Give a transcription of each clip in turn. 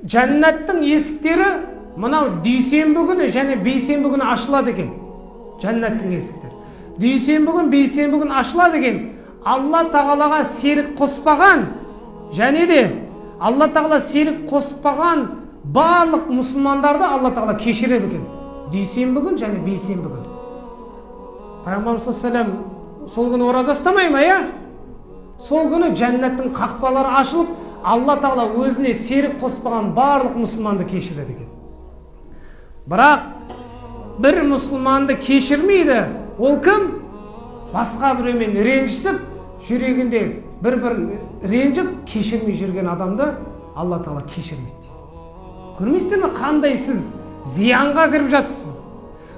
Jannattың есіктері мынау дүйсенбі күні және бейсенбі күні ашылады екен. Jannattың есіктері. Дүйсенбі күн, бейсенбі күн ашылады екен. Алла Тағалаға серік қоспаған және де Алла Тағала серік қоспаған барлық мұсылмандарды Алла Тағала кешіреді екен. Дүйсенбі күн және бейсенбі күн. Пайғамбарымыз саллаллаху алейхи сол күні ораза ұстамай ма, иә? Сол күні жәннаттың қақпалары ашылып, Алла Тағала өзіне серік қоспаған барлық мұсылманды кешіреді екен. Бірақ бір мұсылманды кешірмейді. Ол кім? Басқа біреумен ренжісіп, жүрегінде бір ренжіп, кешірмей жүрген адамды Алла Тағала кешірмейді. Көрмейсіздер ме, қандай сіз зиянға кіріп жатсыз?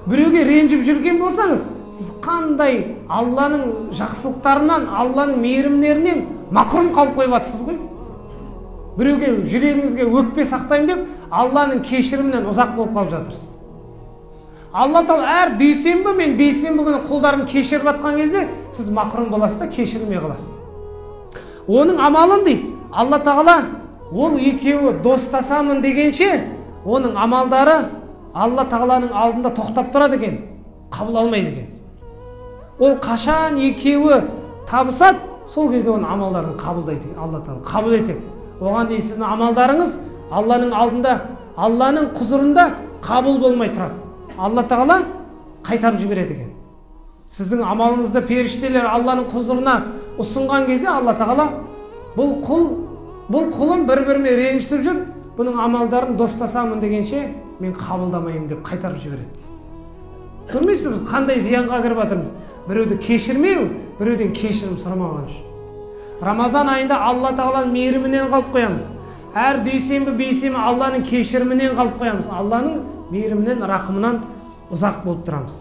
Біреуге ренжіп жүрген болсаңыз, сіз қандай Алланың жақсылықтарынан, Алланың мейірімдерінен мақрұм қалып қойып жатсыз ғой? Біреуге жүрегіңізге өкпе сақтаймын деп, Алланың кешірімінен ұзақ болып қалып жатырсыз. Алла Тағала әр дүйсенбі мен бейсенбі күні құлдарын кешіріп жатқан кезде, сіз мақрұм боласыз да кешірмей қаласыз. Оның амалын дейді, Алла Тағала ол екеуі достасамын дегенше, оның амалдары Алла Тағаланың алдында тоқтап тұрады екен, қабыл алмайды екен. Ол қашан екеуі табысады, сол кезде оның амалдарын қабылдайды, Алла Тағала қабыл етеді. Оған дейін сіздің амалдарыңыз Алланың алдында, Алланың құзырында қабыл болмай тұрады. Алла Тағала қайтарып жібереді екен. Сіздің амалыңызды періштелер Алланың құзырына ұсынған кезде Алла Тағала бұл құлым бір-бірімен ренжісіп жүр, бұның амалдарын достасамын дегенше мен қабылдамаймын деп қайтарып жібереді. Көрмейсіз бе, біз қандай зиянға кіріп жатырмыз? Біреуді кешірмеу, біреуден кешірім сұрамаған үшін. Рамазан айында Алла Тағаланың мейірімінен қалып қоямыз. Әр дүйсенбі, бейсенбі Алланың кешірімінен қалып қоямыз. Алланың мейірімінен, рақымынан ұзақ болып тұрамыз.